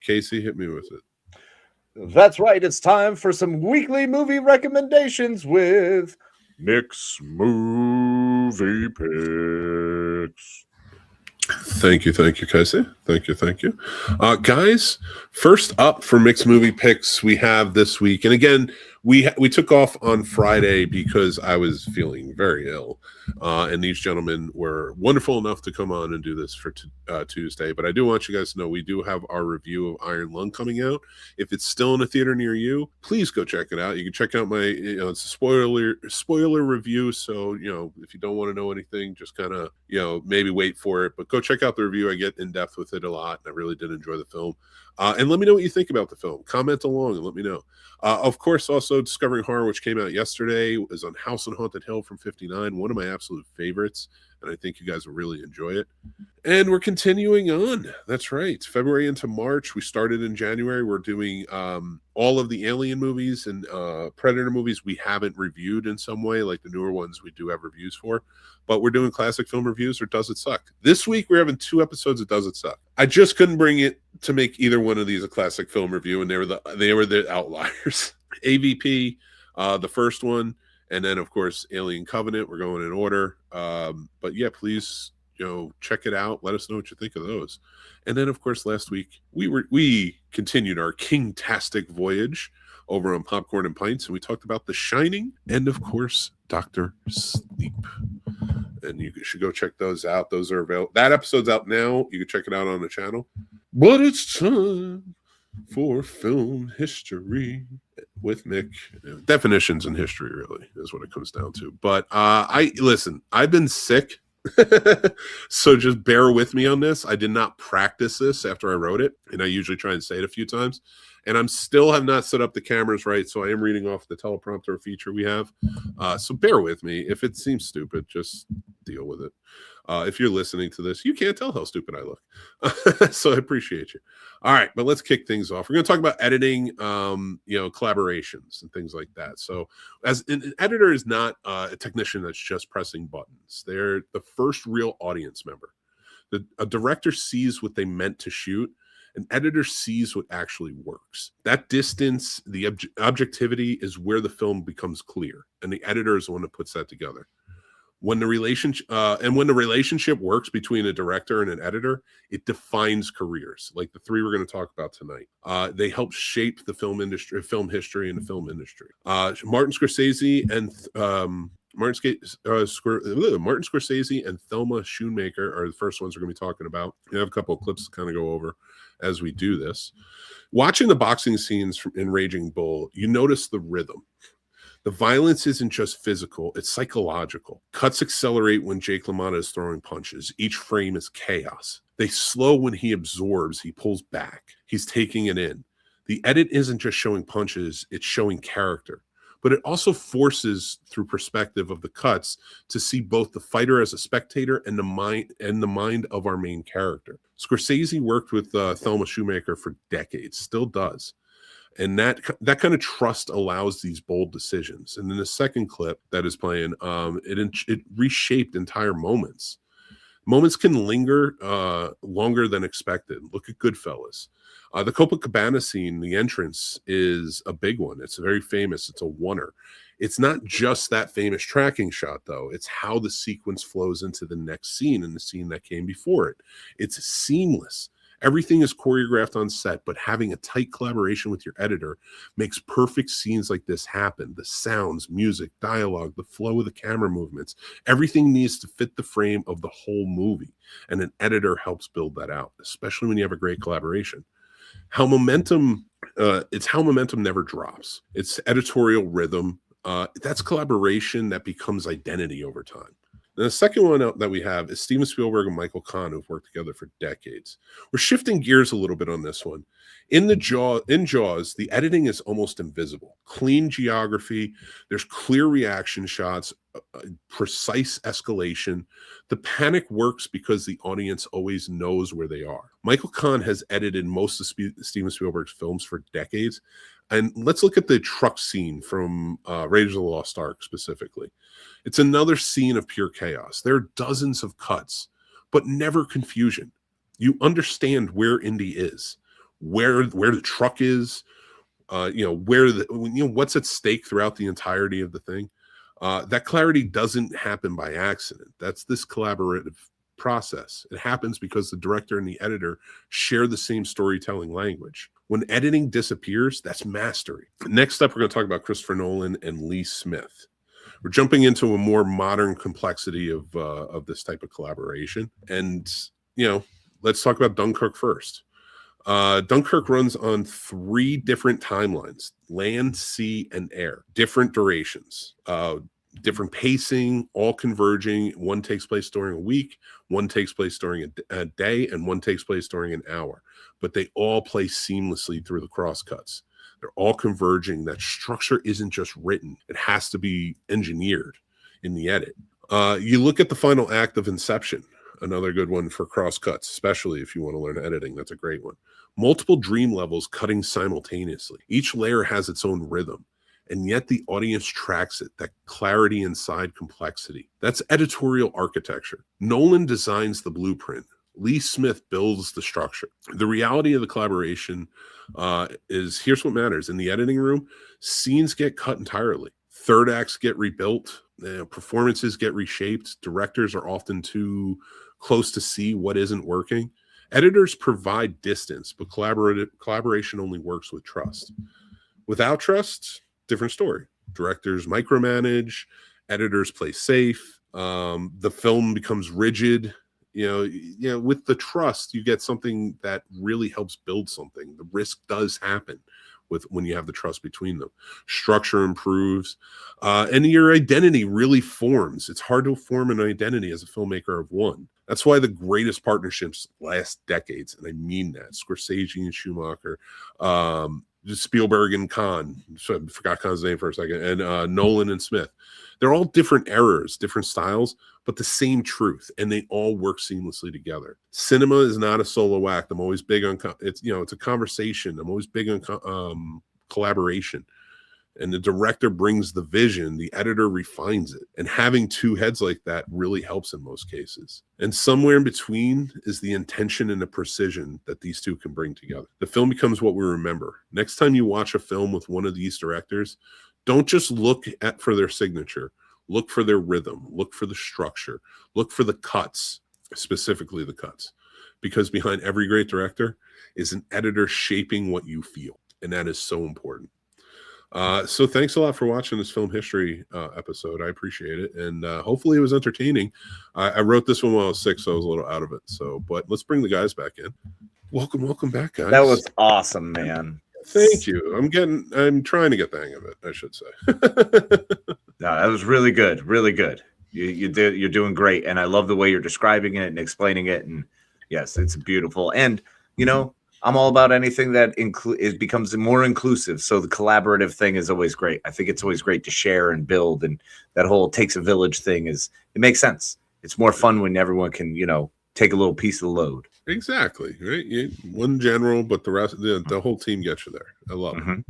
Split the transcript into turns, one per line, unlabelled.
Casey, hit me with it.
That's right. It's time for some weekly movie recommendations with Mick's Movie Picks.
Thank you, Casey. Thank you. Guys, first up for Mixed Movie Picks, we have this week. And again, we took off on Friday because I was feeling very ill. And these gentlemen were wonderful enough to come on and do this for Tuesday. But I do want you guys to know we do have our review of Iron Lung coming out. If it's still in a theater near you, please go check it out. You can check out my, it's a spoiler review. So, if you don't want to know anything, just kind of, maybe wait for it. But go check out the review. I get in depth with it a lot. And I really did enjoy the film. And let me know what you think about the film. Comment along and let me know. Of course, also Discovering Horror, which came out yesterday, is on House on Haunted Hill from 59. One of my absolute favorites. And I think you guys will really enjoy it. And we're continuing on. That's right. February into March. We started in January. We're doing all of the Alien movies and Predator movies we haven't reviewed in some way, like the newer ones we do have reviews for. But we're doing classic film reviews or Does It Suck? This week, we're having 2 episodes of Does It Suck? I just couldn't bring it to make either one of these a classic film review, and they were the outliers. AVP, the first one, and then, of course, Alien Covenant. We're going in order. But yeah, please, check it out. Let us know what you think of those. And then, of course, last week, we continued our King-tastic voyage over on Popcorn and Pints, and we talked about The Shining and, of course, Dr. Sleep. And you should go check those out. Those are available. That episode's out now. You can check it out on the channel. But it's time for film history with Mick. Definitions in history, really, is what it comes down to. But I've been sick. So just bear with me on this. I did not practice this after I wrote it, and I usually try and say it a few times. And I'm still have not set up the cameras right, so I am reading off the teleprompter feature we have. So bear with me. If it seems stupid, just deal with it. If you're listening to this, you can't tell how stupid I look. So I appreciate you. All right, but let's kick things off. We're going to talk about editing, collaborations and things like that. So as an editor is not a technician that's just pressing buttons. They're the first real audience member. A director sees what they meant to shoot. An editor sees what actually works. That distance, the objectivity is where the film becomes clear. And the editor is the one that puts that together. When the relationship works between a director and an editor, it defines careers. Like the 3 we're going to talk about tonight. They help shape the film industry, film history, and the film industry. Martin Scorsese and Martin Scorsese and Thelma Schoonmaker are the first ones we're going to be talking about. We have a couple of clips to kind of go over as we do this. Watching the boxing scenes in Raging Bull, you notice the rhythm. The violence isn't just physical, it's psychological. Cuts accelerate when Jake LaMotta is throwing punches. Each frame is chaos. They slow when he absorbs, he pulls back. He's taking it in. The edit isn't just showing punches, it's showing character. But it also forces, through perspective of the cuts, to see both the fighter as a spectator and the mind of our main character. Scorsese worked with Thelma Schoonmaker for decades, still does. And that kind of trust allows these bold decisions. And in the second clip that is playing, it reshaped entire moments. Moments can linger longer than expected. Look at Goodfellas. The Copacabana scene, the entrance, is a big one. It's very famous. It's a oneer. It's not just that famous tracking shot, though. It's how the sequence flows into the next scene and the scene that came before it. It's seamless. Everything is choreographed on set, but having a tight collaboration with your editor makes perfect scenes like this happen. The sounds, music, dialogue, the flow of the camera movements, everything needs to fit the frame of the whole movie. And an editor helps build that out, especially when you have a great collaboration. It's how momentum never drops. It's editorial rhythm. That's collaboration that becomes identity over time. And the second one that we have is Steven Spielberg and Michael Kahn, who've worked together for decades. We're shifting gears a little bit on this one. In Jaws, the editing is almost invisible. Clean geography, there's clear reaction shots, precise escalation. The panic works because the audience always knows where they are. Michael Kahn has edited most of Steven Spielberg's films for decades. And let's look at the truck scene from Raiders of the Lost Ark specifically. It's another scene of pure chaos. There are dozens of cuts, but never confusion. You understand where Indy is, where the truck is, what's at stake throughout the entirety of the thing. That clarity doesn't happen by accident. That's this collaborative process. It happens because the director and the editor share the same storytelling language. When editing disappears, that's mastery. Next up, we're going to talk about Christopher Nolan and Lee Smith. We're jumping into a more modern complexity of this type of collaboration. And, let's talk about Dunkirk first. Dunkirk runs on 3 different timelines: land, sea, and air, different durations, different pacing, all converging. One takes place during a week, one takes place during a day, and one takes place during an hour. But they all play seamlessly through the crosscuts. They're all converging. That structure isn't just written. It has to be engineered in the edit. You look at the final act of Inception, another good one for crosscuts, especially if you want to learn editing. That's a great one. Multiple dream levels cutting simultaneously. Each layer has its own rhythm, and yet the audience tracks it, that clarity inside complexity. That's editorial architecture. Nolan designs the blueprint. Lee Smith builds the structure. The reality of the collaboration is, here's what matters. In the editing room, scenes get cut entirely. Third acts get rebuilt. Performances get reshaped. Directors are often too close to see what isn't working. Editors provide distance, but collaboration only works with trust. Without trust, different story. Directors micromanage, editors play safe. The film becomes rigid. With the trust, you get something that really helps build something. The risk does happen when you have the trust between them. Structure improves, and your identity really forms. It's hard to form an identity as a filmmaker of one. That's why the greatest partnerships last decades, and I mean that. Scorsese and Schumacher, Spielberg and Kahn. So I forgot Kahn's name for a second, and Nolan and Smith. They're all different eras, different styles, but the same truth, and they all work seamlessly together. Cinema is not a solo act. I'm always big on it's a conversation. I'm always big on collaboration. And the director brings the vision, the editor refines it. And having 2 heads like that really helps in most cases. And somewhere in between is the intention and the precision that these 2 can bring together. The film becomes what we remember. Next time you watch a film with one of these directors, don't just look for their signature. Look for their rhythm. Look for the structure. Look for the cuts, specifically the cuts. Because behind every great director is an editor shaping what you feel. And that is so important. So thanks a lot for watching this film history episode. I appreciate it. And hopefully it was entertaining. I wrote this one while I was sick, so I was a little out of it. But let's bring the guys back in. Welcome back, guys.
That was awesome, man.
Thank you. I'm trying to get the hang of it, I should say.
No, that was really good. Really good. You're doing great. And I love the way you're describing it and explaining it. And yes, it's beautiful. And, I'm all about anything that becomes more inclusive. So the collaborative thing is always great. I think it's always great to share and build. And that whole takes a village thing it makes sense. It's more fun when everyone can, take a little piece of the load.
Exactly. Right. One general, but the rest, the whole team gets you there. I love it.